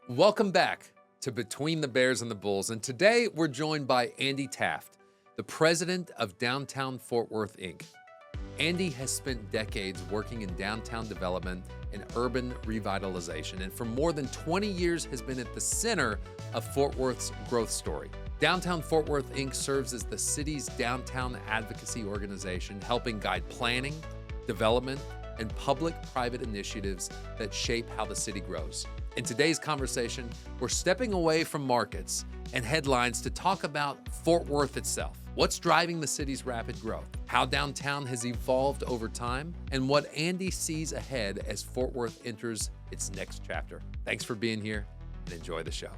Welcome back to Between the Bears and the Bulls, and today we're joined by Andy Taft, the president of Downtown Fort Worth, Inc. Andy has spent decades working in downtown development and urban revitalization, and for more than 20 years has been at the center of Fort Worth's growth story. Downtown Fort Worth, Inc. serves as the city's downtown advocacy organization, helping guide planning, development, and public-private initiatives that shape how the city grows. In today's conversation, we're stepping away from markets and headlines to talk about Fort Worth itself. What's driving the city's rapid growth, how downtown has evolved over time, and what Andy sees ahead as Fort Worth enters its next chapter. Thanks for being here and enjoy the show.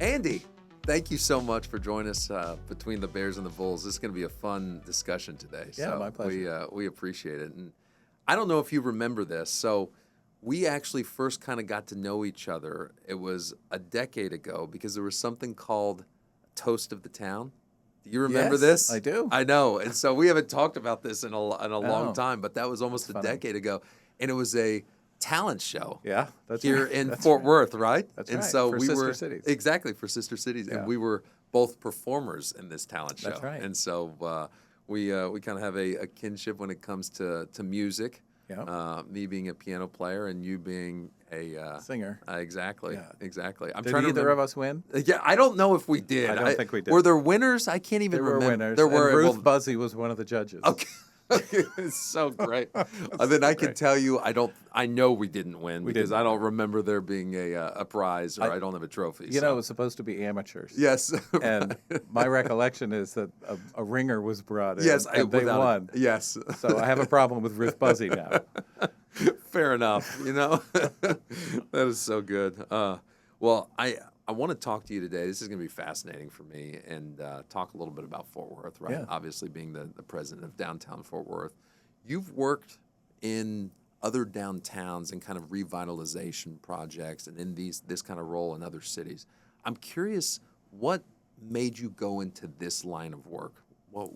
Andy, thank you so much for joining us Between the Bears and the Bulls. This is going to be a fun discussion today. Yeah, my pleasure. We appreciate it. And I don't know if you remember this. So we actually first kind of got to know each other. It was a decade ago because there was something called Toast of the Town. Do you remember this? I do. I know. And so we haven't talked about this in a long time, but that was almost a decade ago. And it was a talent show. Yeah, that's here right. in That's Fort right. Worth, right? That's and right. so For we Sister were Cities. exactly for Sister Cities, Yeah. and we were both performers in this talent show. That's right. And so we kind of have a kinship when it comes to music. Yeah. Me being a piano player and you being a Singer. Exactly. Yeah. Exactly. I'm Did trying to either remember. of us win? Yeah, I don't know if we did. I don't think we did. Were there winners? I can't even There were remember. winners. There were. And Ruth well, Buzzy was one of the judges. Okay. It's so great. And then I can great. tell you, I know we didn't win We because didn't. I don't remember there being a prize or I don't have a trophy. You so. know, it was supposed to be amateurs. Yes. And my recollection is that a ringer was brought in. Yes, and they without won. Yes. So I have a problem with Ruth Buzzy now. Fair enough. That is so good. Well, I want to talk to you today. This is going to be fascinating for me and talk a little bit about Fort Worth, right? Yeah. Obviously, being the president of downtown Fort Worth. You've worked in other downtowns and kind of revitalization projects and in this kind of role in other cities. I'm curious, what made you go into this line of work? Well,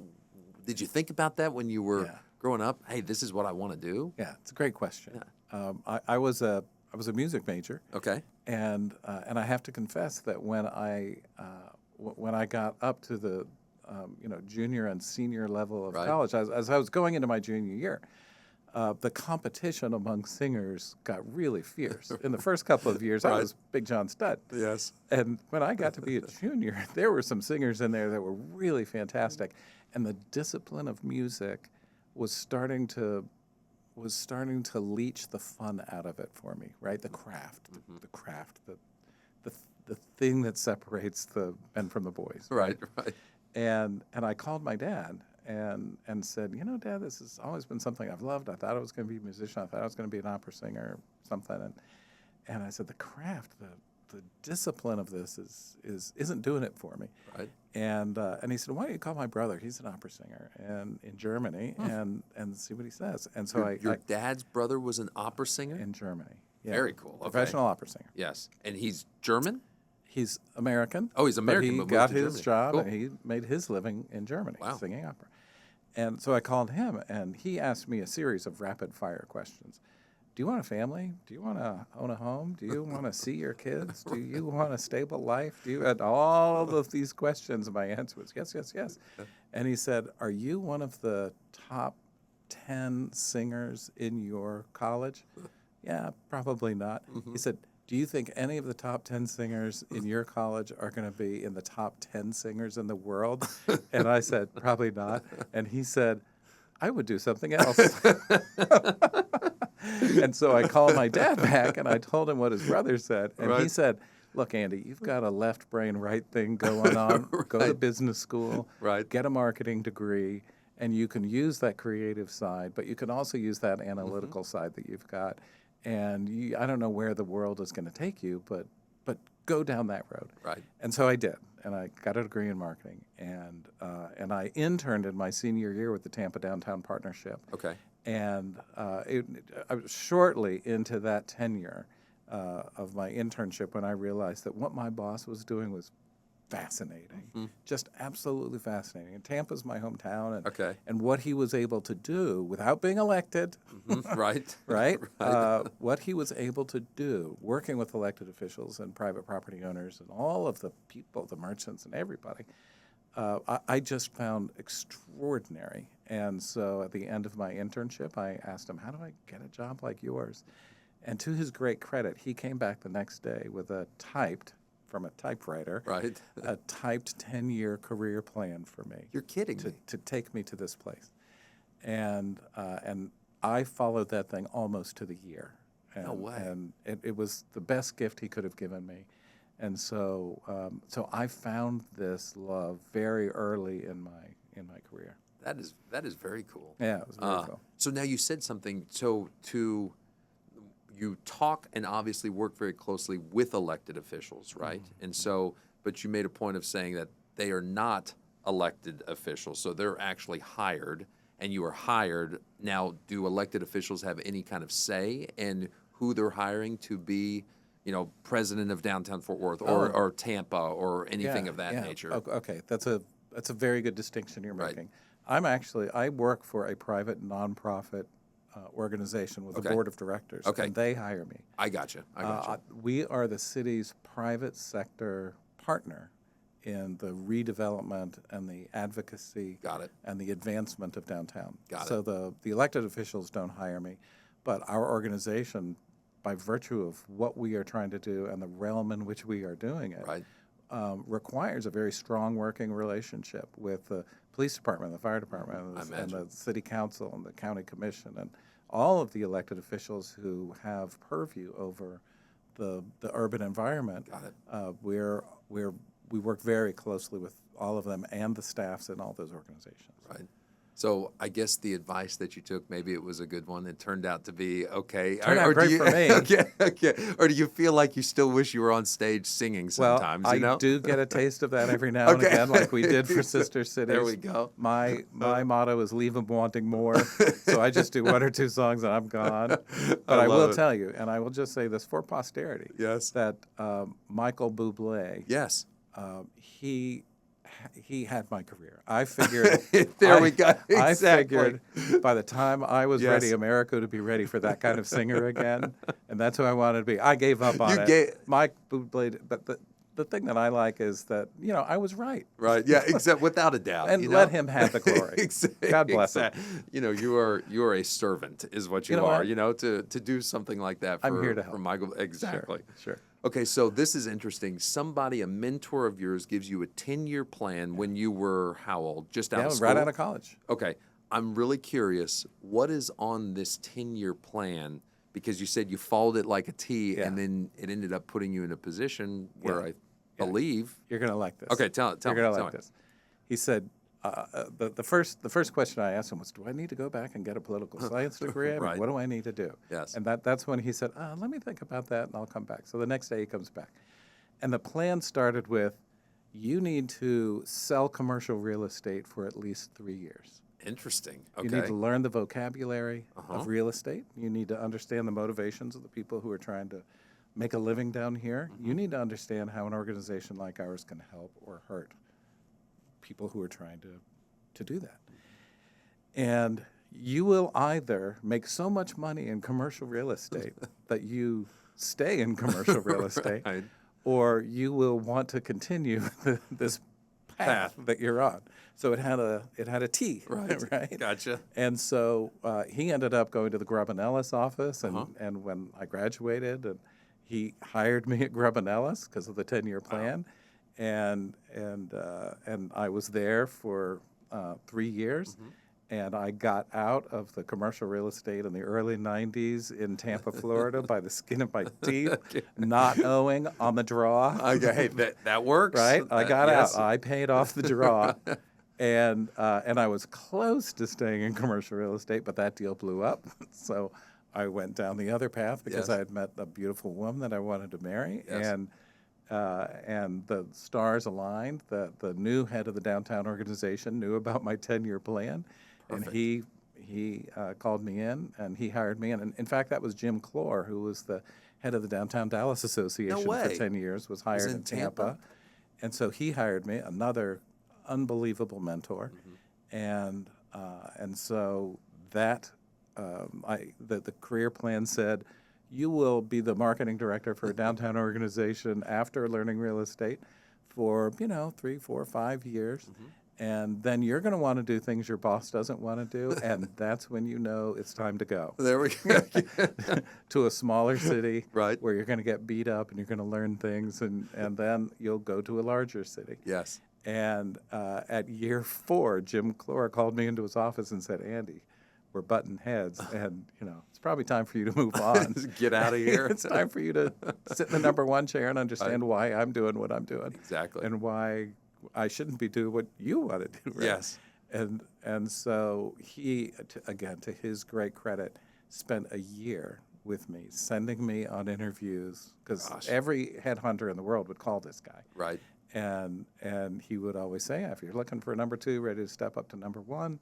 did you think about that when you were growing up? Hey, this is what I want to do? Yeah, it's a great question. Yeah. I was a music major. Okay. And I have to confess that when I got up to the junior and senior level of Right. college, as I was going into my junior year, the competition among singers got really fierce. In the first couple of years, I Right. was Big John Stud. Yes. And when I got to be a junior, there were some singers in there that were really fantastic, and the discipline of music was starting to leach the fun out of it for me, right? The craft, the thing that separates the men from the boys. Right. And I called my dad and said, Dad, this has always been something I've loved. I thought I was going to be a musician. I thought I was going to be an opera singer or something. And I said, the craft, the discipline of this isn't doing it for me. Right. And he said, why don't you call my brother? He's an opera singer and in Germany and see what he says. And so Your dad's brother was an opera singer? in Germany. Yeah. Very cool. Okay. Professional opera singer. Yes. And he's German? He's American. Oh, he's American, But but he moved got to his Germany. job Cool. and he made his living in Germany Wow. singing opera. And so I called him and he asked me a series of rapid fire questions. Do you want a family? Do you want to own a home? Do you want to see your kids? Do you want a stable life? And all of these questions, my answer was yes, yes, yes. And he said, are you one of the top 10 singers in your college? Yeah, probably not. Mm-hmm. He said, do you think any of the top 10 singers in your college are going to be in the top 10 singers in the world? And I said, probably not. And he said, I would do something else. And so I called my dad back and I told him what his brother said. And he Right. said, look, Andy, you've got a left brain, right thing going on. Go to Right. business school, Right. get a marketing degree, and you can use that creative side, but you can also use that analytical side that you've got. And I don't know where the world is going to take you, but go down that road. Right. And so I did, and I got a degree in marketing, and I interned in my senior year with the Tampa Downtown Partnership. Okay. And I was shortly into that tenure of my internship when I realized that what my boss was doing was fascinating, just absolutely fascinating. And Tampa's my hometown, and Okay. and what he was able to do without being elected, Right. right? Right. What he was able to do, working with elected officials and private property owners and all of the people, the merchants and everybody, I just found extraordinary. And so at the end of my internship, I asked him, how do I get a job like yours? And to his great credit, he came back the next day with from a typewriter, Right. a typed 10-year career plan for me. You're kidding me. To take me to this place. And I followed that thing almost to the year. And, No way. And it was the best gift he could have given me. And so I found this love very early in my career. That is very cool. Yeah, it was very cool. So now you said something. So you talk and obviously work very closely with elected officials, right? And so, but you made a point of saying that they are not elected officials, so they're actually hired, and you are hired. Now, do elected officials have any kind of say in who they're hiring to be, president of downtown Fort Worth or Tampa or anything of that nature? Okay, that's a very good distinction you're Right. making. I work for a private nonprofit organization with a board of directors, and they hire me. I gotcha. We are the city's private sector partner in the redevelopment and the advocacy Got it. and the advancement of downtown. Got so the elected officials don't hire me, but our organization, by virtue of what we are trying to do and the realm in which we are doing it, Right. requires a very strong working relationship with the police department, the fire department, and the city council and the county commission, and all of the elected officials who have purview over the urban environment. Got it. We work very closely with all of them and the staffs in all those organizations. Right. So I guess the advice that you took, maybe it was a good one. It turned out to be okay. Turned out great for me. Okay. Or do you feel like you still wish you were on stage singing sometimes? Well, I do get a taste of that every now and again, like we did for Sister Cities. There we go. My motto is leave them wanting more. So I just do one or two songs and I'm gone. But I will tell you, and I will just say this for posterity, Yes. that Michael Bublé, Yes. he had my career. I figured. There we go. Exactly. I figured by the time I was Yes. ready, America would be ready for that kind of singer again, and that's who I wanted to be. I gave up on it. Mike Bublé, but the thing that I like is that I was right. Right. Yeah. Except without a doubt. And let him have the glory. Exactly. God bless him. You are a servant, is what you are. To do something like that. I'm here to help. For Michael. Exactly. Sure. Okay, so this is interesting. Somebody, a mentor of yours, gives you a 10-year plan when you were how old? Just out of school? Right out of college. Okay, I'm really curious. What is on this 10-year plan? Because you said you followed it like a T, and then it ended up putting you in a position where I believe you're going to like this. Okay, tell me. You're going to like this. He said. The first question I asked him was, do I need to go back and get a political science degree? Right. What do I need to do? Yes. And that's when he said, let me think about that and I'll come back. So the next day he comes back. And the plan started with, you need to sell commercial real estate for at least 3 years. Interesting. Okay. You need to learn the vocabulary of real estate. You need to understand the motivations of the people who are trying to make a living down here. You need to understand how an organization like ours can help or hurt people who are trying to do that. And you will either make so much money in commercial real estate that you stay in commercial real estate, Right. or you will want to continue this path that you're on. So it had a T, right? Gotcha. And so he ended up going to the Grubb & Ellis office, and when I graduated, and he hired me at Grubb & Ellis because of the 10-year plan. Wow. And I was there for 3 years, and I got out of the commercial real estate in the early 90s in Tampa, Florida, by the skin of my teeth, not owing on the draw. Okay, that works, right? I got out. I paid off the draw, and I was close to staying in commercial real estate, but that deal blew up. So I went down the other path because I had met a beautiful woman that I wanted to marry, and the stars aligned. The new head of the downtown organization knew about my 10-year plan. Perfect. And he called me in, and he hired me. And in fact, that was Jim Clore, who was the head of the Downtown Dallas Association for 10 years, was hired in Tampa. And so he hired me, another unbelievable mentor, and so that the career plan said, you will be the marketing director for a downtown organization after learning real estate for 3, 4, 5 years. And then you're going to want to do things your boss doesn't want to do, and that's when you know it's time to go. There we go. To a smaller city Right. where you're going to get beat up and you're going to learn things, and then you'll go to a larger city. Yes. And at year 4, Jim Clore called me into his office and said, Andy, we're butting heads, and it's probably time for you to move on. Get out of here. It's time for you to sit in the number 1 chair and understand why I'm doing what I'm doing. Exactly. And why I shouldn't be doing what you want to do. Right? Yes. And so he, again, to his great credit, spent a year with me, sending me on interviews, because every headhunter in the world would call this guy. Right. And he would always say, if you're looking for a number 2, ready to step up to number 1,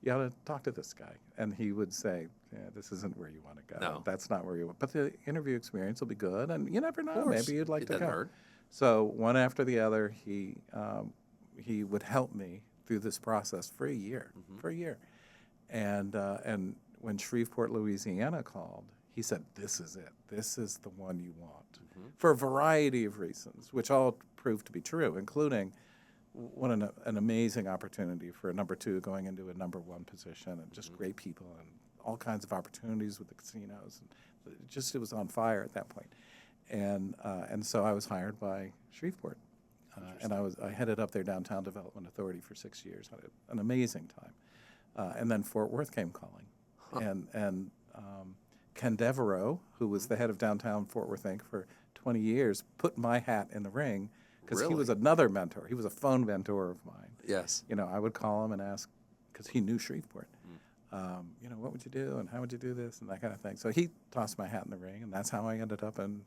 you ought to talk to this guy. And he would say, this isn't where you want to go. No. That's not where you want. But the interview experience will be good, and you never know. course. Maybe you'd like It to doesn't go. hurt. So one after the other, he would help me through this process for a year, And when Shreveport, Louisiana called, he said, this is it. This is the one you want, for a variety of reasons, which all proved to be true, including what an amazing opportunity for a number 2 going into a number 1 position, and just great people and all kinds of opportunities with the casinos. And it was on fire at that point. And so I was hired by Shreveport, and I headed up their Downtown Development Authority for 6 years. Had an amazing time. And then Fort Worth came calling, and Ken Devereaux, who was the head of Downtown Fort Worth Inc. for 20 years, put my hat in the ring, because he was another mentor. He was a phone mentor of mine. Yes. I would call him and ask, because he knew Shreveport. What would you do, and how would you do this, and that kind of thing. So he tossed my hat in the ring, and that's how I ended up in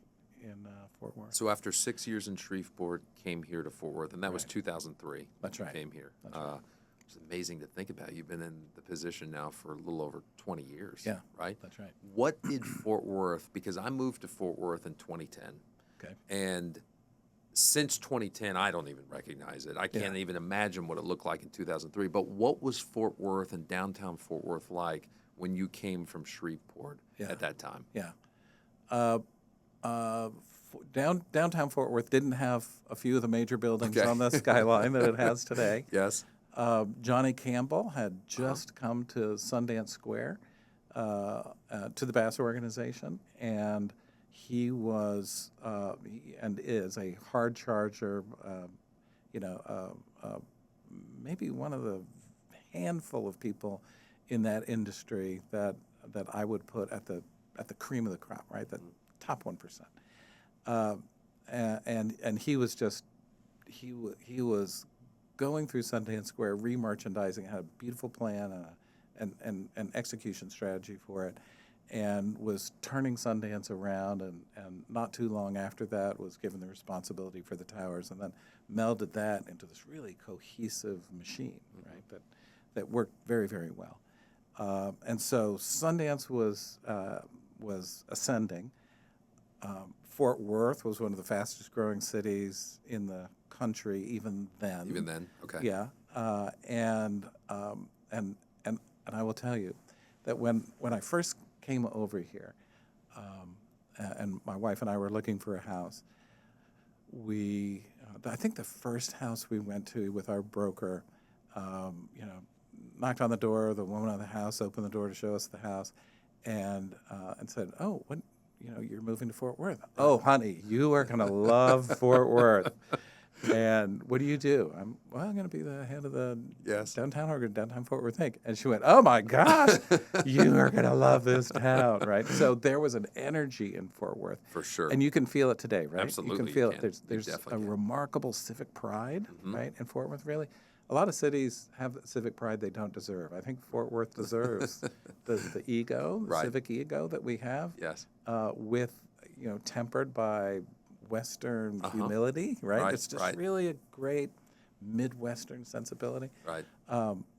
Fort Worth. So after 6 years in Shreveport, came here to Fort Worth, and that was 2003. That's right. Came here. That's right. It's amazing to think about. You've been in the position now for a little over 20 years. Yeah. Right? That's right. What did Fort Worth, because I moved to Fort Worth in 2010. Okay. And since 2010, I don't even recognize it. I can't even imagine what it looked like in 2003. But what was Fort Worth and downtown Fort Worth like when you came from Shreveport at that time? Yeah. Downtown Fort Worth didn't have a few of the major buildings on the skyline that it has today. Yes. Johnny Campbell had just come to Sundance Square, to the Bass organization, and he was and is a hard charger, maybe one of the handful of people in that industry that I would put at the cream of the crop, right? The top 1%. And he was just he was going through Sundance Square, re-merchandising, had a beautiful plan and an execution strategy for it, and was turning Sundance around, and not too long after that was given the responsibility for the towers, and then melded that into this really cohesive machine, right, that worked very, very well. And so Sundance was ascending. Fort Worth was one of the fastest growing cities in the country even then. Even then, okay. Yeah, and I will tell you that when I first came over here, and my wife and I were looking for a house, I think the first house we went to with our broker, knocked on the door. The woman of the house opened the door to show us the house, and said, "Oh, what? You're moving to Fort Worth. Oh, honey, you are going to love Fort Worth. And what do you do?" I'm going to be the head of the downtown Fort Worth Inc. And she went, "Oh my gosh, you are going to love this town," right? So there was an energy in Fort Worth. For sure. And you can feel it today, right? Absolutely, You can feel you it. can. There's You a definitely can. remarkable civic pride, right, in Fort Worth, really. A lot of cities have the civic pride they don't deserve. I think Fort Worth deserves the ego, the civic ego that we have. Yes. With, tempered by Western humility, right? It's just really a great Midwestern sensibility. Right.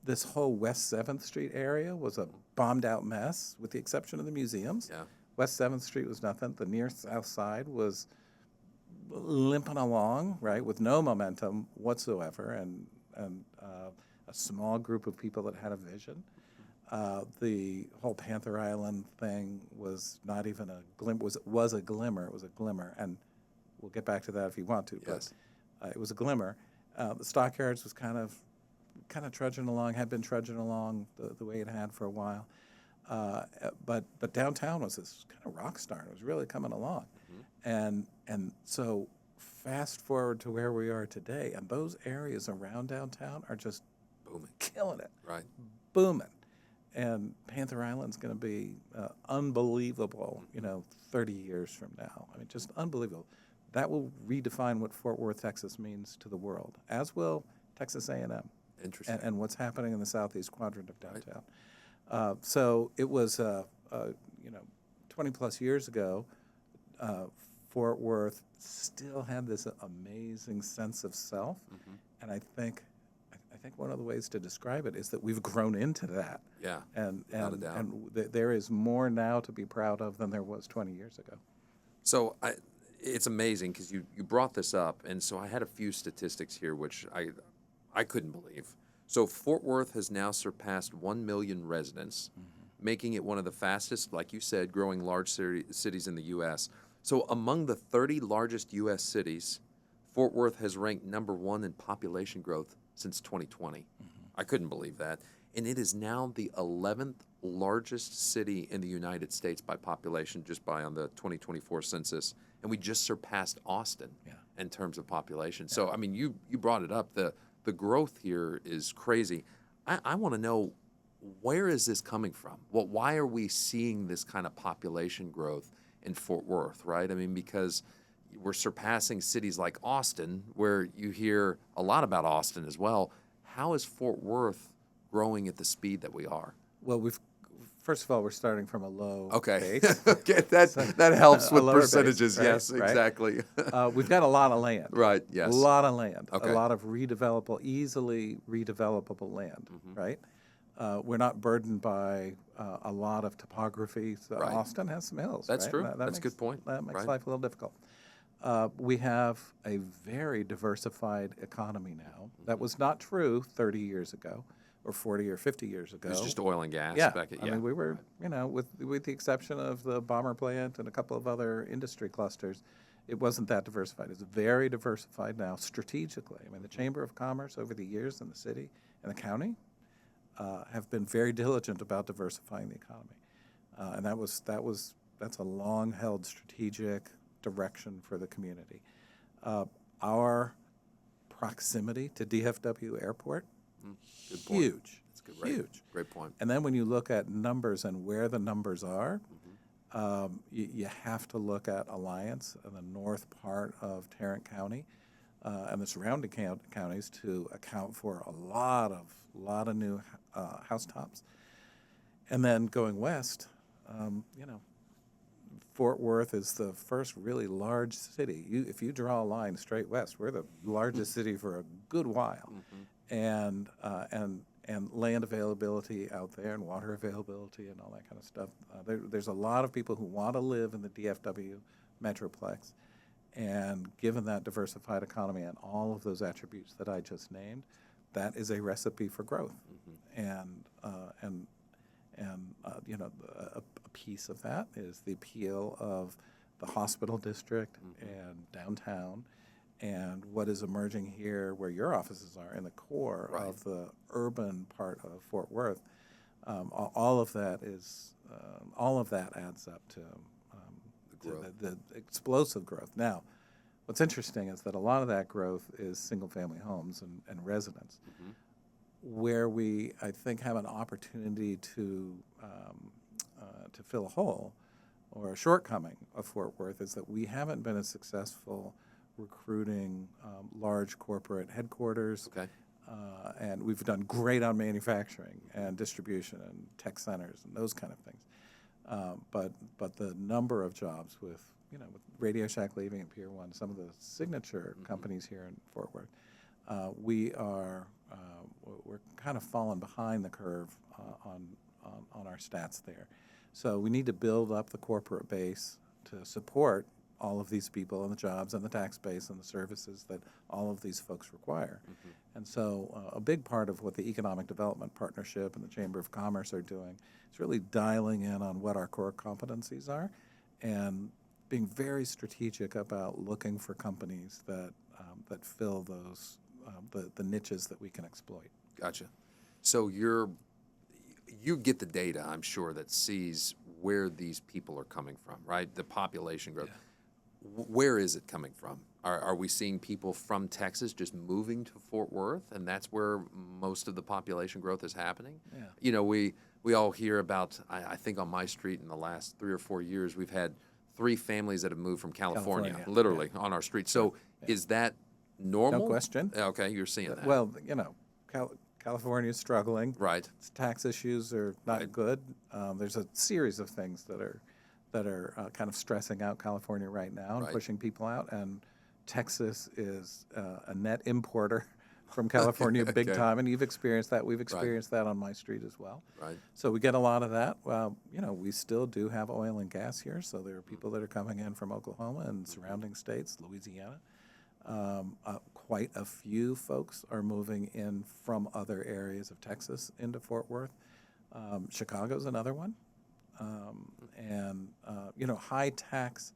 This whole West 7th Street area was a bombed-out mess, with the exception of the museums. Yeah. West 7th Street was nothing. The near South Side was limping along, right, with no momentum whatsoever, and a small group of people that had a vision. The whole Panther Island thing was not even a glimmer. Was a glimmer. It was a glimmer, and we'll get back to that if you want to. Yes. But it was a glimmer. The Stockyards was kind of trudging along. Had been trudging along the way it had for a while. But downtown was this kind of rock star. It was really coming along, and so fast forward to where we are today, and those areas around downtown are just Booming. killing it, Right. booming. And Panther Island's going to be unbelievable, 30 years from now. I mean, just unbelievable. That will redefine what Fort Worth, Texas means to the world, as will Texas A&M. Interesting. And what's happening in the southeast quadrant of downtown. Right. So it was, 20 plus years ago, Fort Worth still had this amazing sense of self, and I think one of the ways to describe it is that we've grown into that. Yeah, and without a doubt. There is more now to be proud of than there was 20 years ago. So it's amazing because you brought this up, and so I had a few statistics here which I couldn't believe. So Fort Worth has now surpassed 1 million residents, making it one of the fastest, like you said, growing large cities in the U.S. So among the 30 largest U.S. cities, Fort Worth has ranked number 1 in population growth since 2020. I couldn't believe that. And it is now the 11th largest city in the United States by population, just by on the 2024 census. And we just surpassed Austin in terms of population. So, I mean, you brought it up. The growth here is crazy. I want to know, where is this coming from? Well, why are we seeing this kind of population growth in Fort Worth, right? I mean, because we're surpassing cities like Austin, where you hear a lot about Austin as well. How is Fort Worth growing at the speed that we are? Well, first of all, we're starting from a low Okay. base. Okay, that helps with percentages. Base, right? Yes, exactly. We've got a lot of land. Right, yes. A lot of land. Okay. A lot of easily redevelopable land, right? We're not burdened by a lot of topography. So Right. Austin has some hills. That's right? true. That That's a makes, good point. That makes Right. life a little difficult. We have a very diversified economy now. That was not true 30 years ago, or 40 or 50 years ago. It was just oil and gas Yeah, back at, I mean, we were, with the exception of the bomber plant and a couple of other industry clusters, it wasn't that diversified. It's very diversified now strategically. I mean, the Chamber of Commerce over the years in the city and the county have been very diligent about diversifying the economy, and that's a long-held strategic direction for the community. Our proximity to DFW Airport, Good point. huge. That's good. Right. Huge. Great point. And then when you look at numbers and where the numbers are, you have to look at Alliance and the north part of Tarrant County and the surrounding counties to account for a lot of new housetops. And then going west, Fort Worth is the first really large city. If you draw a line straight west, we're the largest city for a good while, and land availability out there, and water availability, and all that kind of stuff. There's a lot of people who want to live in the DFW metroplex, and given that diversified economy and all of those attributes that I just named, that is a recipe for growth, and a piece of that is the appeal of the hospital district and downtown, and what is emerging here where your offices are in the core Right. of the urban part of Fort Worth. All of that adds up to the explosive growth. Now, what's interesting is that a lot of that growth is single-family homes and residents. Where we, I think, have an opportunity to fill a hole or a shortcoming of Fort Worth is that we haven't been as successful recruiting large corporate headquarters. Okay. And we've done great on manufacturing and distribution and tech centers and those kind of things. But the number of jobs with Radio Shack leaving at Pier 1, some of the signature companies here in Fort Worth, we're kind of falling behind the curve on our stats there. So we need to build up the corporate base to support all of these people and the jobs and the tax base and the services that all of these folks require. And so a big part of what the Economic Development Partnership and the Chamber of Commerce are doing is really dialing in on what our core competencies are and being very strategic about looking for companies that fill those the niches that we can exploit. Gotcha. So you get the data, I'm sure, that sees where these people are coming from, right? The population growth. Yeah. Where is it coming from? Are we seeing people from Texas just moving to Fort Worth, and that's where most of the population growth is happening? Yeah. You know, we all hear about, I think on my street in the last 3 or 4 years, we've had 3 families that have moved from California. Literally, on our street. So is that normal? No question. Okay, you're seeing that. Well, you know, California is struggling. Right. Its tax issues are not good. There's a series of things that are kind of stressing out California right now and pushing people out. And Texas is a net importer from California big time, and you've experienced that. We've experienced that on my street as well. Right. So we get a lot of that. Well, you know, we still do have oil and gas here, so there are people that are coming in from Oklahoma and surrounding states, Louisiana. Quite a few folks are moving in from other areas of Texas into Fort Worth. Chicago's another one. You know, high tax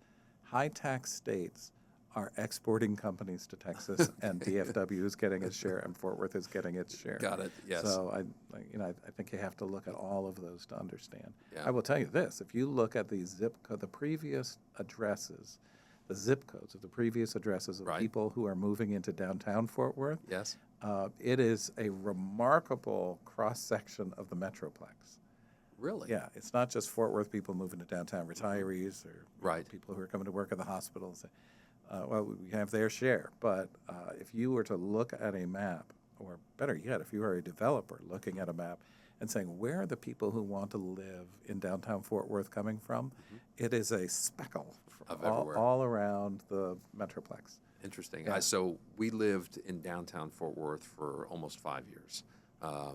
states are exporting companies to Texas, and DFW is getting its share, and Fort Worth is getting its share. Got it. Yes. So I think you have to look at all of those to understand. Yeah. I will tell you this: if you look at the the previous addresses, the zip codes of the previous addresses of people who are moving into downtown Fort Worth, yes, it is a remarkable cross section of the Metroplex. Really? Yeah, it's not just Fort Worth people moving to downtown, retirees or people who are coming to work at the hospitals. Well, we have their share, but if you were to look at a map, or better yet, if you are a developer looking at a map and saying, where are the people who want to live in downtown Fort Worth coming from, it is a speckle all around the Metroplex. Interesting. Yeah. So we lived in downtown Fort Worth for almost 5 years.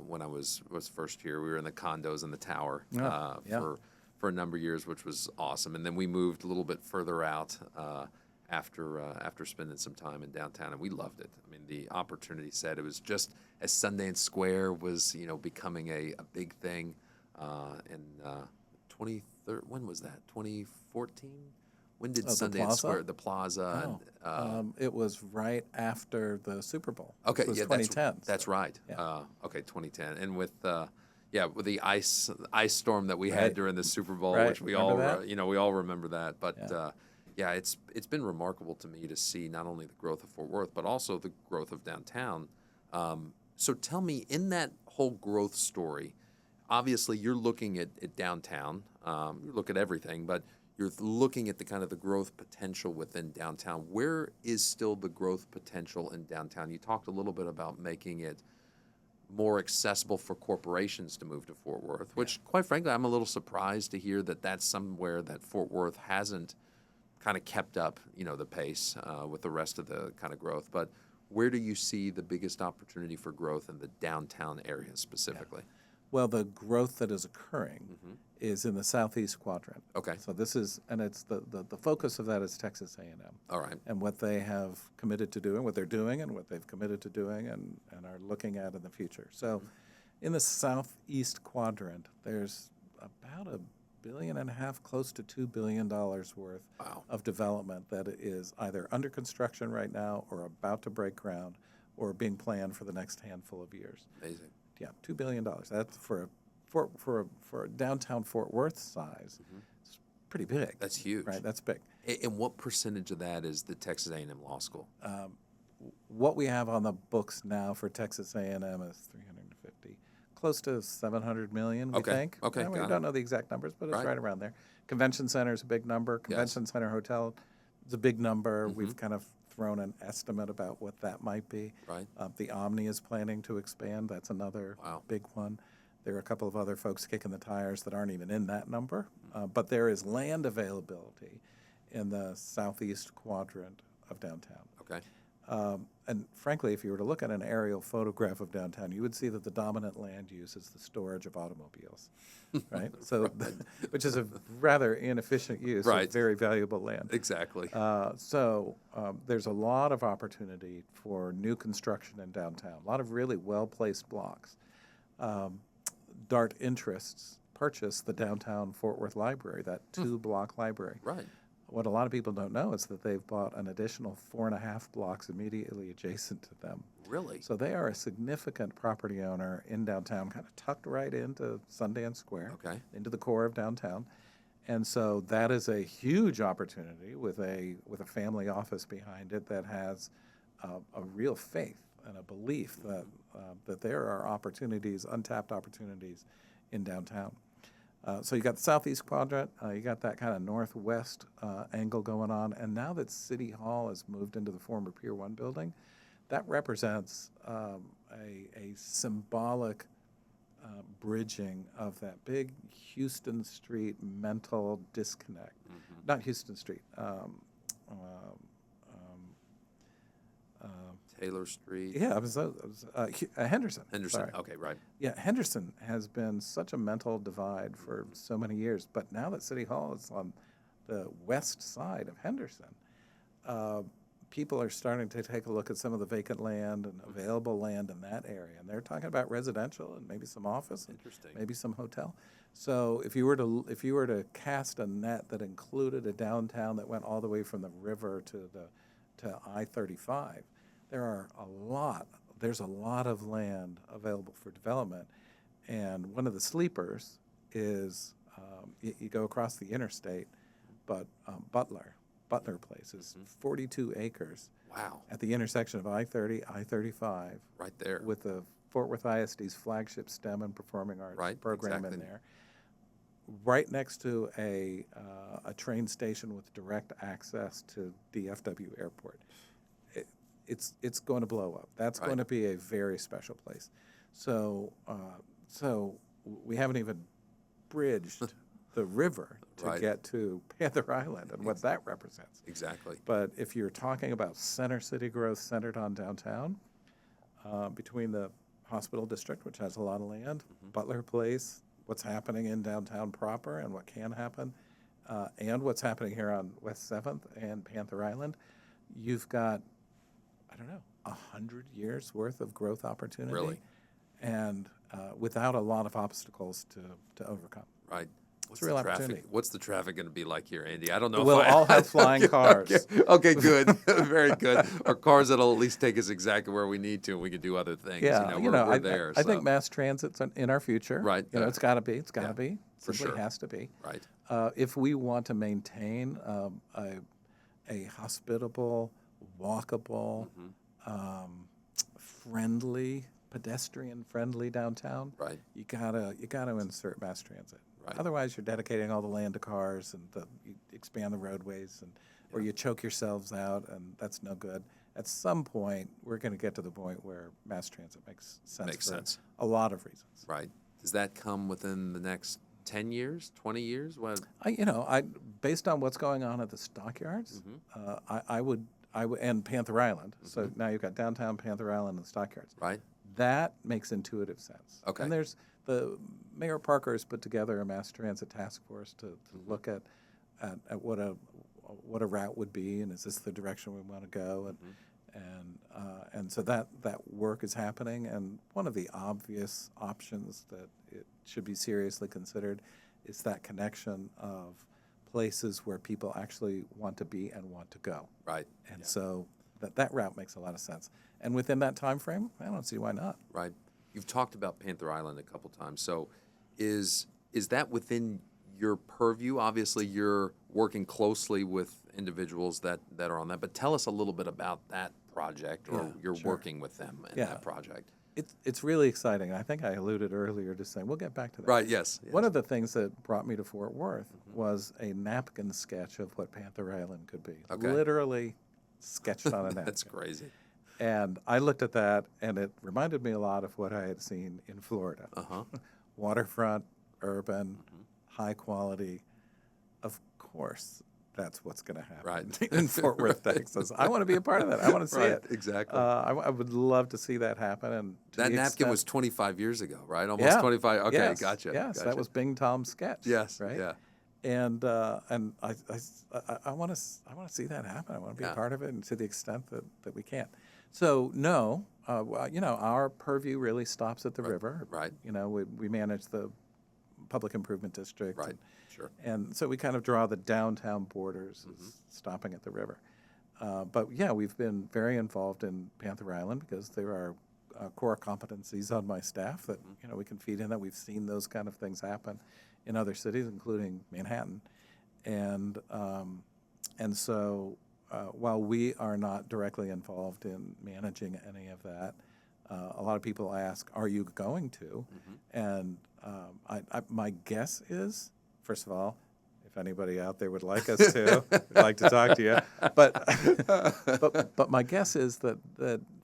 When I was first here, we were in the condos in the tower for a number of years, which was awesome. And then we moved a little bit further out after spending some time in downtown, and we loved it. I mean, the opportunity set, it was just as Sundance Square was, becoming a big thing in when was that? 2014? When did Sundance Square, the Plaza? It was right after the Super Bowl. Okay, it was yeah, 2010. That's right. Yeah. Okay, 2010, and with the ice storm that we had during the Super Bowl, which we remember all we all remember that. But it's been remarkable to me to see not only the growth of Fort Worth, but also the growth of downtown. So tell me, in that whole growth story, obviously you're looking at downtown. You look at everything, but you're looking at the kind of the growth potential within downtown. Where is still the growth potential in downtown? You talked a little bit about making it more accessible for corporations to move to Fort Worth, which, quite frankly, I'm a little surprised to hear that that's somewhere that Fort Worth hasn't kind of kept up, the pace with the rest of the kind of growth. But where do you see the biggest opportunity for growth in the downtown area specifically? Yeah. Well, the growth that is occurring is in the southeast quadrant. Okay. So this is, and it's the focus of that is Texas A&M. All right. And what they have committed to doing, what they're doing, and what they've committed to doing, and are looking at in the future. So, in the southeast quadrant, there's about $1.5 billion, close to $2 billion worth of development that is either under construction right now, or about to break ground, or being planned for the next handful of years. Amazing. Yeah, $2 billion. That's for a downtown Fort Worth size. It's pretty big. That's huge. Right, that's big. And what percentage of that is the Texas A&M Law School? What we have on the books now for Texas A&M is 350, close to 700 million. We think. Okay. We don't know the exact numbers, but it's right around there. Convention Center is a big number. Convention Center Hotel is a big number. We've kind of thrown an estimate about what that might be. Right. The Omni is planning to expand. That's another big one. There are a couple of other folks kicking the tires that aren't even in that number. But there is land availability in the southeast quadrant of downtown. Okay. And frankly, if you were to look at an aerial photograph of downtown, you would see that the dominant land use is the storage of automobiles, right? So, which is a rather inefficient use Right. of very valuable land. Exactly. There's a lot of opportunity for new construction in downtown, a lot of really well-placed blocks. Dart Interests purchased the downtown Fort Worth Library, that two-block library. Right. What a lot of people don't know is that they've bought an additional 4.5 blocks immediately adjacent to them. Really? So they are a significant property owner in downtown, kind of tucked right into Sundance Square, Okay. into the core of downtown. And so that is a huge opportunity with a family office behind it that has a real faith and a belief that there are opportunities, untapped opportunities in downtown. So you got the southeast quadrant, you got that kind of northwest angle going on, and now that City Hall has moved into the former Pier 1 building, that represents a symbolic bridging of that big Houston Street mental disconnect. Not Houston Street. Taylor Street. Yeah, Henderson. Henderson. Sorry. Okay, right. Yeah, Henderson has been such a mental divide for so many years, but now that City Hall is on the west side of Henderson, people are starting to take a look at some of the vacant land and available land in that area, and they're talking about residential and maybe some office, and maybe some hotel. So if you were to cast a net that included a downtown that went all the way from the river to I-35, there's a lot of land available for development, and one of the sleepers is you go across the interstate, but Butler Place is 42 acres. Wow. At the intersection of I-30, I-35. Right there. With the Fort Worth ISD's flagship STEM and performing arts program in there. Right next to a train station with direct access to DFW Airport. It's going to blow up. That's going to be a very special place. So we haven't even bridged the river to get to Panther Island and what that represents. Exactly. But if you're talking about center city growth centered on downtown, between the hospital district, which has a lot of land, Butler Place, what's happening in downtown proper and what can happen, and what's happening here on West 7th and Panther Island, you've got, 100 years worth of growth opportunity. Really? And without a lot of obstacles to overcome. Right. It's a real opportunity. What's the traffic going to be like here, Andy? I don't know. We'll all have flying cars. Okay, good. Very good. Or cars that'll at least take us exactly where we need to, and we can do other things. Yeah, we're there. I think mass transit's in our future. Right. It's got to be. It's got to be. For Simply sure. has to be. Right. If we want to maintain a hospitable, walkable, friendly, pedestrian-friendly downtown, right, you gotta insert mass transit. Right. Otherwise, you're dedicating all the land to cars, and you expand the roadways, or you choke yourselves out, and that's no good. At some point, we're going to get to the point where mass transit makes sense. A lot of reasons. Right. Does that come within the next 10 years, 20 years? What? Based on what's going on at the Stockyards, I would, and Panther Island. So now you've got downtown Panther Island and Stockyards. Right. That makes intuitive sense. Okay. And there's Mayor Parker has put together a mass transit task force to look at what a route would be, and is this the direction we want to go, and so that work is happening. And one of the obvious options that it should be seriously considered is that connection of places where people actually want to be and want to go. Right. And so that route makes a lot of sense. And within that time frame, I don't see why not. Right. You've talked about Panther Island a couple times. So is that within your purview? Obviously, you're working closely with individuals that are on that. But tell us a little bit about that project, or you're working with them in that project. It's really exciting. I think I alluded earlier to saying we'll get back to that. Right, yes. One of the things that brought me to Fort Worth was a napkin sketch of what Panther Island could be. Okay. Literally sketched on a napkin. That's crazy. And I looked at that, and it reminded me a lot of what I had seen in Florida. Waterfront, urban, high quality. Of course, that's what's going to happen Right. in Fort Worth, Texas. I want to be a part of that. I want to see Right, it. exactly. I would love to see that happen. And to That the napkin extent, was 25 years ago, right? Almost 25. Okay, yes, gotcha. yes, Gotcha. that was Bing Tom's sketch. Yes, right. yeah. And I want to see that happen. I want to be Yeah. a part of it, and to the extent that we can. So no, our purview really stops at the river. Right. We manage the public improvement district. Right. Sure. And so we kind of draw the downtown borders as stopping at the river. But yeah, we've been very involved in Panther Island because there are core competencies on my staff that we can feed in. That we've seen those kind of things happen in other cities, including Manhattan, and so while we are not directly involved in managing any of that, a lot of people ask, "Are you going to?" And my guess is, first of all, if anybody out there would like us to, we'd like to talk to you. But my guess is that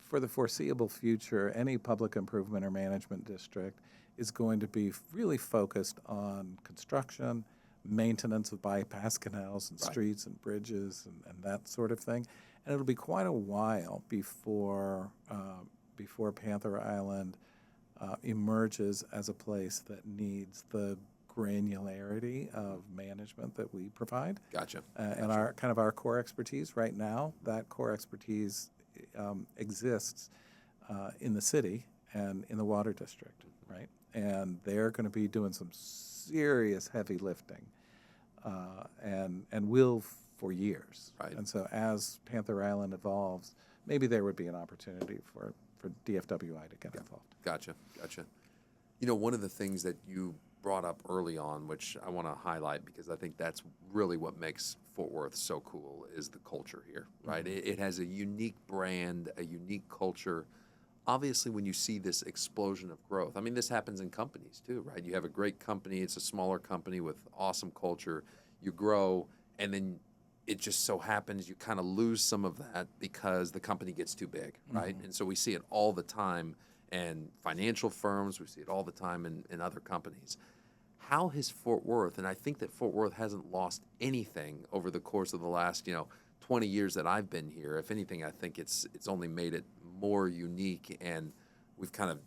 for the foreseeable future, any public improvement or management district is going to be really focused on construction, maintenance of bypass canals and streets and bridges and that sort of thing. And it'll be quite a while before Panther Island emerges as a place that needs the granularity of management that we provide. Gotcha. And our core expertise right now, that core expertise exists in the city and in the water district, right? And they're going to be doing some serious heavy lifting, and will for years. Right. And so as Panther Island evolves, maybe there would be an opportunity for DFWI to get involved. Gotcha. One of the things that you brought up early on, which I want to highlight because I think that's really what makes Fort Worth so cool, is the culture here, right? It has a unique brand, a unique culture. Obviously, when you see this explosion of growth, I mean, this happens in companies too, right? You have a great company, it's a smaller company with awesome culture, you grow, and then it just so happens you kind of lose some of that because the company gets too big, right? And so we see it all the time in financial firms, we see it all the time in other companies. How has Fort Worth, and I think that Fort Worth hasn't lost anything over the course of the last, 20 years that I've been here. If anything, I think it's only made it more unique, and we've kind of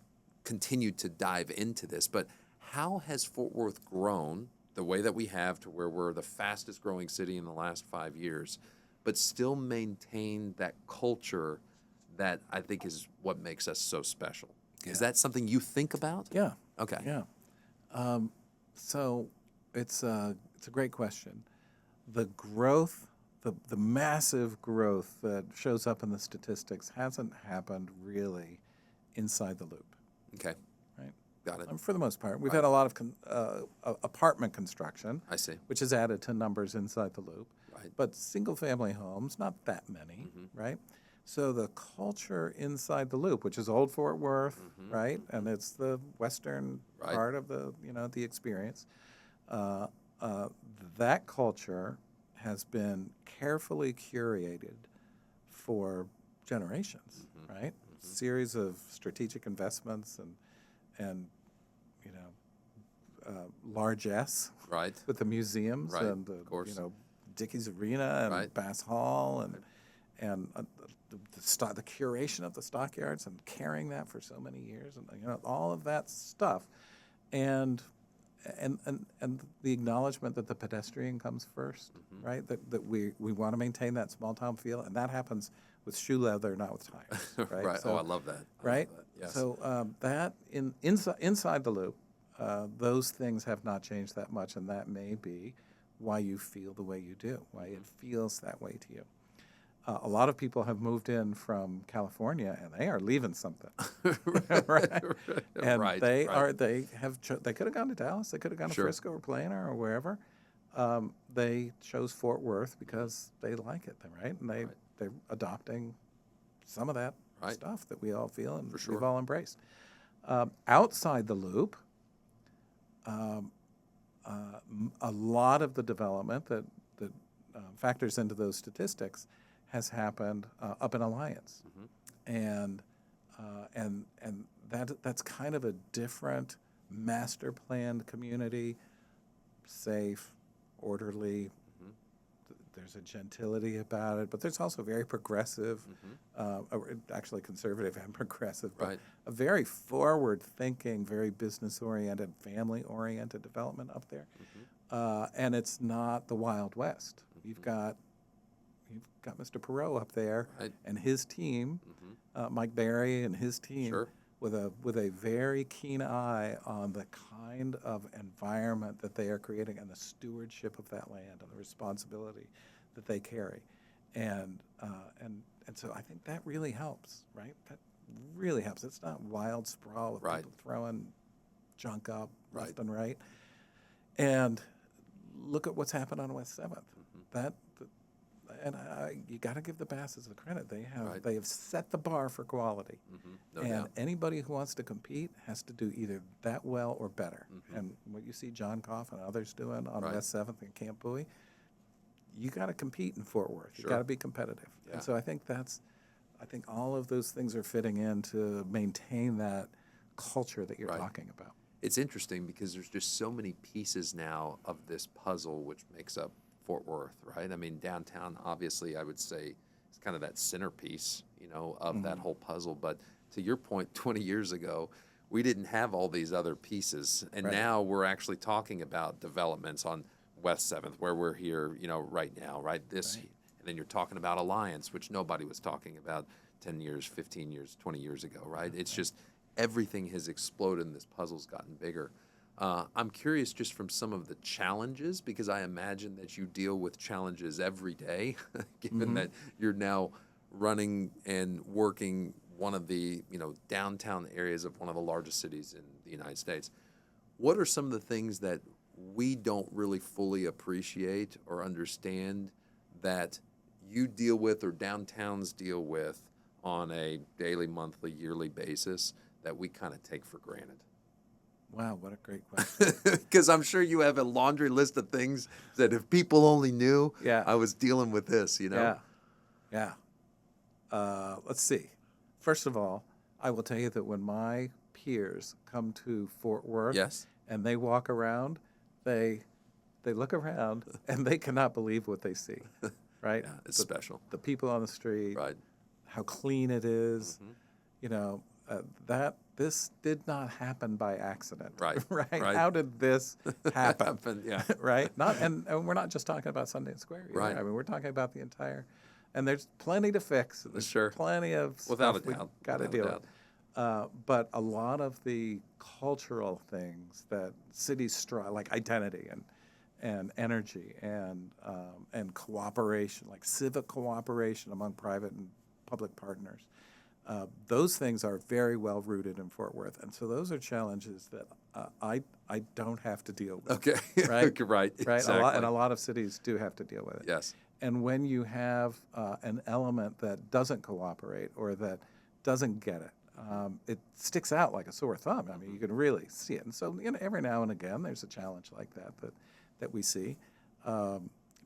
continued to dive into this. But how has Fort Worth grown the way that we have to where we're the fastest growing city in the last 5 years, but still maintain that culture that I think is what makes us so special? Yeah. Is that something you think about? Yeah. Okay. Yeah. So it's a great question. The growth, the massive growth that shows up in the statistics hasn't happened really inside the loop. Okay. Right. Got it. For the most part, we've had a lot of apartment construction. I see. Which has added to numbers inside the loop. Right. But single-family homes, not that many, right? So the culture inside the loop, which is Old Fort Worth, right, and it's the western part of the experience. That culture has been carefully curated for generations, right? Series of strategic investments and largesse, Right. with the museums Right, and the of course. Dickey's Arena and Right. Bass Hall and the curation of the Stockyards and carrying that for so many years and all of that stuff, and the acknowledgement that the pedestrian comes first, right? That we want to maintain that small town feel, and that happens with shoe leather, not with tires, right? Right. So, I love that. right? Yes. So that inside the loop, those things have not changed that much, and that may be why you feel the way you do, why it feels that way to you. A lot of people have moved in from California, and they are leaving something, right? And they could have gone to Dallas, they could have gone to Frisco or Plano or wherever. They chose Fort Worth because they like it, right? And they're adopting some of that stuff that we all feel and we've all embraced. Outside the loop, a lot of the development that factors into those statistics has happened up in Alliance, and that's kind of a different master planned community, safe, orderly. there's a gentility about it, but there's also very progressive, actually conservative and progressive, but Right. a very forward-thinking, very business-oriented, family-oriented development up there. And it's not the Wild West. You've got Mr. Perot up there Right. and his team, Mike Berry and his team, Sure. with a very keen eye on the kind of environment that they are creating and the stewardship of that land and the responsibility that they carry, and so I think that really helps, right? That really helps. It's not wild sprawl with Right. people throwing junk up Right. left and right. And look at what's happened on West 7th. You got to give the Basses the credit. They have set the bar for quality. No And doubt. anybody who wants to compete has to do either that well or better. And what you see John Koff and others doing on Right. West 7th and Camp Bowie, you got to compete in Fort Worth. Sure. You got to be competitive. Yeah. And so I think all of those things are fitting in to maintain that culture that you're Right. talking about. It's interesting because there's just so many pieces now of this puzzle which makes up Fort Worth, right? I mean, downtown, obviously, I would say is kind of that centerpiece, of that whole puzzle. But to your point, 20 years ago, we didn't have all these other pieces. And Right. now we're actually talking about developments on West 7th, where we're here, right now, right? And then you're talking about Alliance, which nobody was talking about 10 years, 15 years, 20 years ago, right? It's just everything has exploded and this puzzle's gotten bigger. I'm curious just from some of the challenges, because I imagine that you deal with challenges every day, given that you're now running and working one of the downtown areas of one of the largest cities in the United States. What are some of the things that we don't really fully appreciate or understand that you deal with or downtowns deal with on a daily, monthly, yearly basis that we kind of take for granted? Wow, what a great question. Because I'm sure you have a laundry list of things that if people only knew, Yeah. I was dealing with this, Yeah. Let's see. First of all, I will tell you that when my peers come to Fort Worth Yes. and they walk around, they look around and they cannot believe what they see, right? Yeah, it's special. The people on the street, Right. how clean it is, this did not happen by accident. Right, Right? right. How did this happen? Yeah. Right? And we're not just talking about Sundance Square either. Right. I mean, we're talking about the entire, and there's plenty to fix. There's Sure. plenty of Without stuff a we doubt. got to Without a deal doubt. with. But a lot of the cultural things that cities strive, like identity and energy and cooperation, like civic cooperation among private and public partners. Those things are very well rooted in Fort Worth, and so those are challenges that I don't have to deal with. Okay. Right? Right. Right. Exactly. And a lot of cities do have to deal with it. Yes. And when you have an element that doesn't cooperate or that doesn't get it, it sticks out like a sore thumb. I mean, you can really see it. And so, every now and again, there's a challenge like that we see.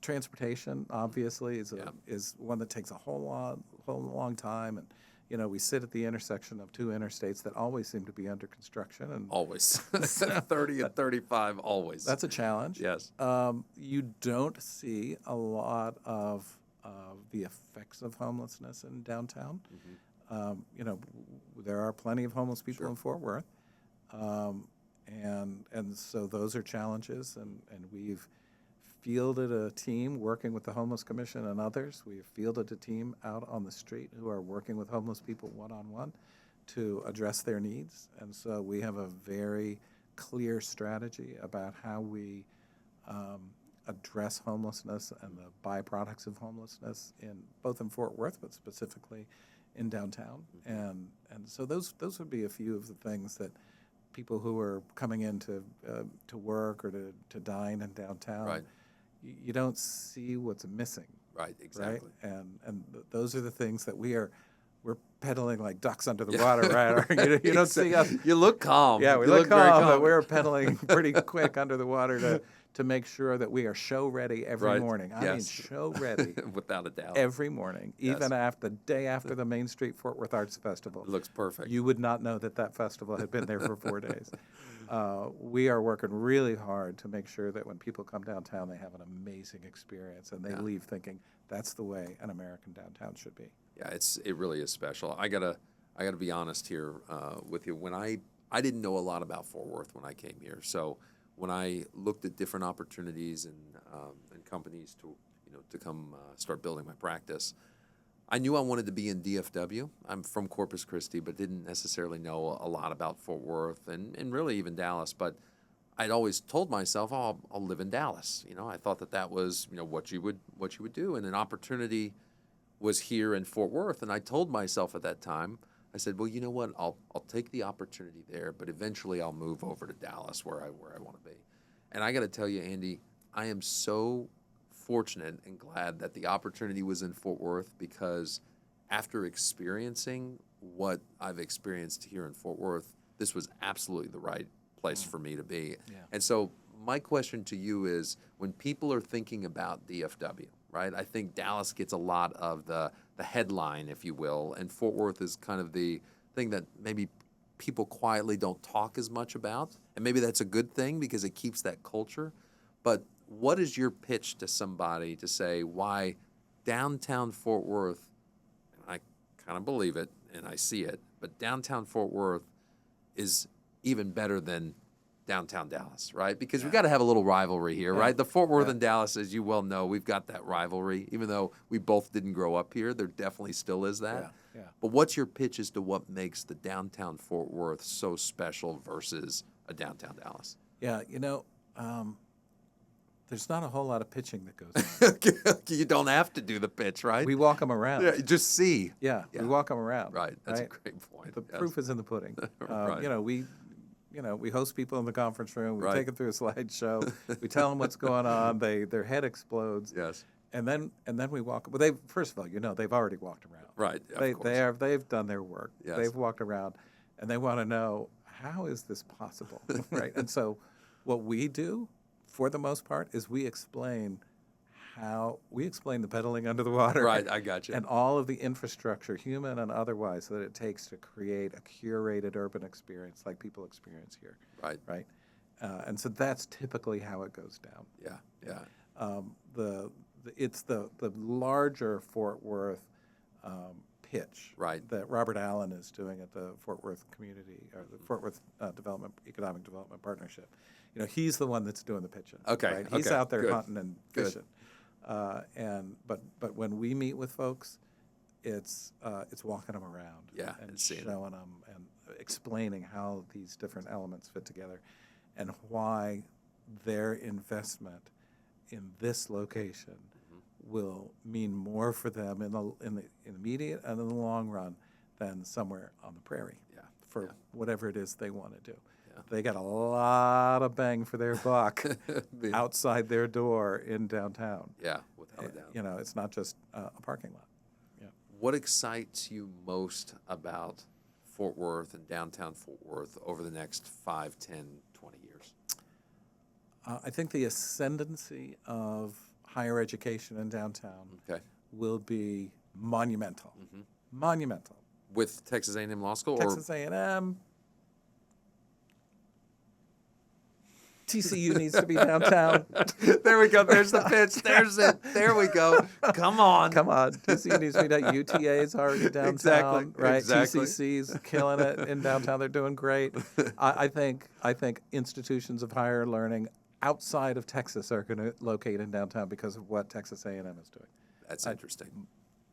Transportation, obviously, is one that takes a whole long time. And we sit at the intersection of two interstates that always seem to be under construction, and Always. 30 and 35, always. that's a challenge. Yes. You don't see a lot of the effects of homelessness in downtown. There are plenty of homeless people in Fort Worth, and so those are challenges. And we've fielded a team working with the Homeless Commission and others. We've fielded a team out on the street who are working with homeless people one-on-one to address their needs. And so we have a very clear strategy about how we address homelessness and the byproducts of homelessness both in Fort Worth, but specifically in downtown. And so those would be a few of the things that people who are coming in to work or to dine in downtown, Right. You don't see what's missing. Right. Exactly. Right? And those are the things that we are we're pedaling like ducks under the water, right? You don't see us. You look calm. Yeah, we You look very calm, but we're pedaling pretty quick under the water to make sure that we are show ready every Right. morning. I mean, show ready without a doubt. every morning, even Yes. after the day after the Main Street Fort Worth Arts Festival. It looks perfect. You would not know that festival had been there for 4 days. We are working really hard to make sure that when people come downtown, they have an amazing experience and they leave thinking that's the way an American downtown should be. Yeah, it really is special. I gotta be honest here with you. When I didn't know a lot about Fort Worth when I came here, so when I looked at different opportunities and companies to come start building my practice, I knew I wanted to be in DFW. I'm from Corpus Christi, but didn't necessarily know a lot about Fort Worth and really even Dallas. But I'd always told myself, oh, I'll live in Dallas. I thought that was what you would do, and an opportunity was here in Fort Worth. And I told myself at that time, I said, well, you know what? I'll take the opportunity there, but eventually I'll move over to Dallas where I want to be. And I got to tell you, Andy, I am so fortunate and glad that the opportunity was in Fort Worth, because after experiencing what I've experienced here in Fort Worth, this was absolutely the right place for me to be. Yeah. And so my question to you is, when people are thinking about DFW, right? I think Dallas gets a lot of the headline, if you will, and Fort Worth is kind of the thing that maybe people quietly don't talk as much about. And maybe that's a good thing because it keeps that culture. But what is your pitch to somebody to say why downtown Fort Worth, and I kind of believe it and I see it, but downtown Fort Worth is even better than downtown Dallas, right? Because we've got to have a little rivalry here, right? The Fort Worth and Dallas, as you well know, we've got that rivalry. Even though we both didn't grow up here, there definitely still is that. Yeah. But what's your pitch as to what makes the downtown Fort Worth so special versus a downtown Dallas? Yeah, there's not a whole lot of pitching that goes on. You don't have to do the pitch, right? We walk them around. Yeah, just see. Yeah, we walk them around. Right, that's a great point. The proof is in the pudding. Right. We host people in the conference room. We Right. take them through a slideshow. We tell them what's going on. Their head explodes. Yes. And then we walk. Well, first of all, they've already walked around. Right. Of course. They've done their work. Yes. They've walked around, and they want to know, how is this possible, right? And so, what we do, for the most part, is we explain the pedaling under the water. Right, I got you. And all of the infrastructure, human and otherwise, that it takes to create a curated urban experience like people experience here. Right. Right. And so that's typically how it goes down. Yeah. It's the larger Fort Worth pitch that Robert Allen is doing at the Fort Worth Community, or the Fort Worth Economic Development Partnership. He's the one that's doing the pitching. Okay. Right? He's out there Good. hunting and fishing. But when we meet with folks, it's walking them around and showing them and explaining how these different elements fit together, and why their investment in this location will mean more for them in the immediate and in the long run than somewhere on the prairie. For whatever it is they want to do. They got a lot of bang for their buck outside their door in downtown. Yeah, without a doubt. It's not just a parking lot. Yeah. What excites you most about Fort Worth and downtown Fort Worth over the next 5, 10, 20 years? I think the ascendancy of higher education in downtown will be monumental. Monumental. With Texas A&M Law School? Texas A&M. TCU needs to be downtown. There we go. There's the pitch. There's it. There we go. Come on. Come on. TCU needs to be downtown. UTA's already downtown. Exactly. Right? Exactly. TCC's killing it in downtown. They're doing great. I think institutions of higher learning outside of Texas are going to locate in downtown because of what Texas A&M is doing. That's interesting.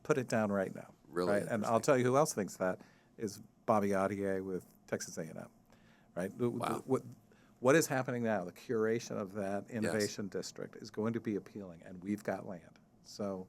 Put it down right now. Really right? And I'll tell you who else thinks that is Bobby Audier with Texas A&M. Right? Wow. What is happening now, the curation of that innovation district is going to be appealing, and we've got land. So,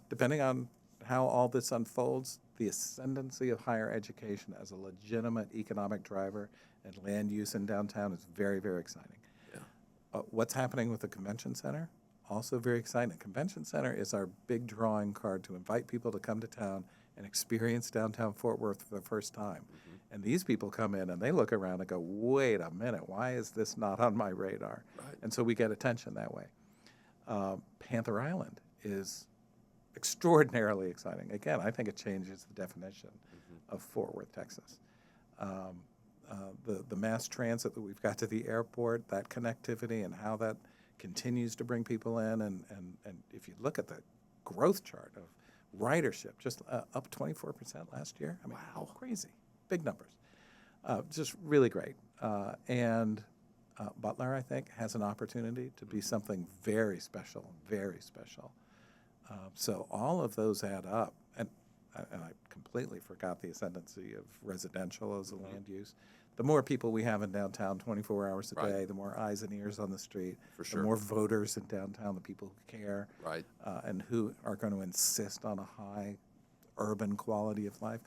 depending on how all this unfolds, the ascendancy of higher education as a legitimate economic driver and land use in downtown is very, very exciting. Yeah. What's happening with the convention center? Also very exciting. Convention center is our big drawing card to invite people to come to town and experience downtown Fort Worth for the first time. And these people come in and they look around and go, wait a minute, why is this not on my radar? Right. And so we get attention that way. Panther Island is extraordinarily exciting. Again, I think it changes the definition of Fort Worth, Texas. The mass transit that we've got to the airport, that connectivity and how that continues to bring people in. And if you look at the growth chart of ridership, just up 24% last year. I mean, wow, crazy. Big numbers. Just really great. And Butler, I think, has an opportunity to be something very special, very special. So all of those add up. And I completely forgot the ascendancy of residential as a land use. The more people we have in downtown 24 hours a day, the more eyes and ears on the street, For sure. the more voters in downtown, the people who care, Right. And who are going to insist on a high urban quality of life.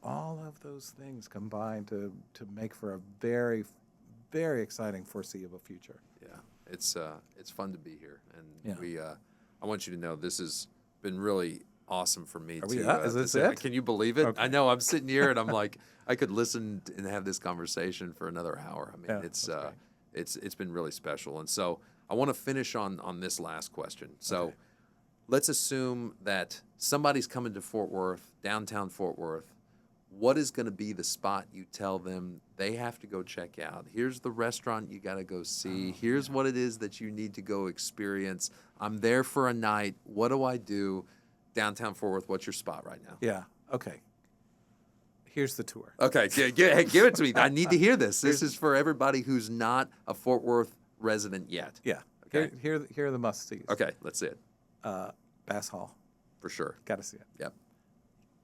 All of those things combine to make for a very, very exciting foreseeable future. Yeah, it's fun to be here, and Yeah. I want you to know this has been really awesome for me. Is this to it? Can you believe it? Okay. I know I'm sitting here and I'm like, I could listen and have this conversation for another hour. I mean, Yeah, it's been really special, and so I want to finish on this last question. So. Okay. Let's assume that somebody's coming to Fort Worth, downtown Fort Worth. What is going to be the spot you tell them they have to go check out? Here's the restaurant you got to go see. Here's what it is that you need to go experience. I'm there for a night. What do I do? Downtown Fort Worth, what's your spot right now? Yeah. Okay. Here's the tour. Okay, give it to me. I need to hear this. This is for everybody who's not a Fort Worth resident yet. Yeah. Okay. Here are the must-sees. Okay, let's see it. Bass Hall. For sure. Got to see it. Yep,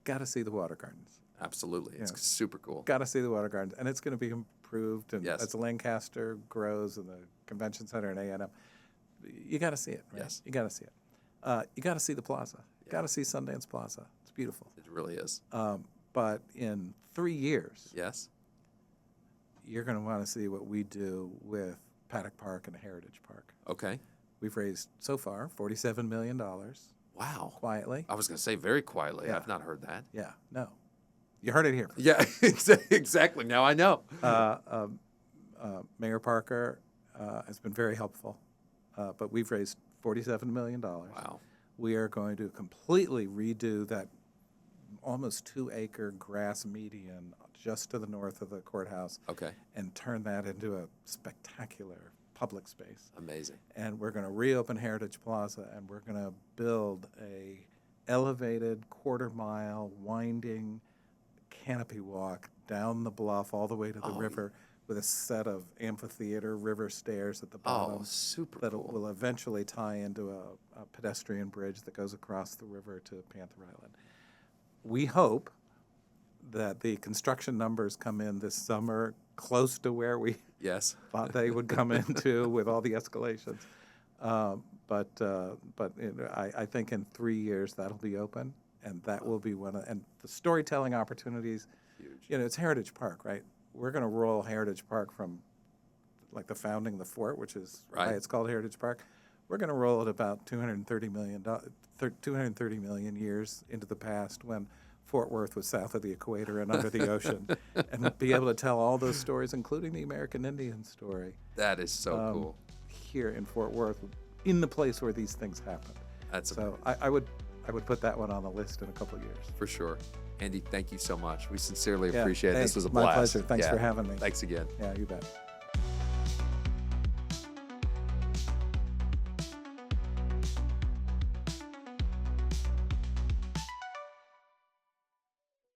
Got to see the water gardens. absolutely. It's Yeah. super cool. Got to see the water gardens. And it's going to be improved. And Yes. as Lancaster grows and the convention center and A&M, you got to see it. Right? Yes. You got to see it. You got to see the plaza. Got to see Sundance Plaza. It's beautiful. It really is. But in 3 years, Yes. you're going to want to see what we do with Paddock Park and Heritage Park. Okay. We've raised so far $47 million Wow. quietly. I was going to say very quietly. Yeah. I've not heard that. Yeah, no. You heard it here. Yeah, exactly. Now I know. Mayor Parker has been very helpful, but we've raised $47 million. Wow. We are going to completely redo that almost 2-acre grass median just to the north of the courthouse Okay. and turn that into a spectacular public space. Amazing. And we're going to reopen Heritage Plaza, and we're going to build a elevated quarter-mile winding canopy walk down the bluff all the way to the river with a set of amphitheater river stairs at the bottom. Oh, super that cool. will eventually tie into a pedestrian bridge that goes across the river to Panther Island. We hope that the construction numbers come in this summer close to where we Yes. thought they would come into with all the escalations. But I think in 3 years that'll be open, and that will be and the storytelling opportunities. Huge. It's Heritage Park, right? We're going to roll Heritage Park from like the founding of the fort, which is why Right. it's called Heritage Park. We're going to roll it about 230 million years into the past when Fort Worth was south of the equator and under the ocean, and be able to tell all those stories, including the American Indian story, That is so cool. here in Fort Worth, in the place where these things happen. That's So I would put that one on the list in a couple of years. for sure. Andy, thank you so much. We sincerely Yeah, appreciate it. hey, This was a my blast. pleasure. Thanks Yeah. for having me. Thanks again. Yeah, you bet.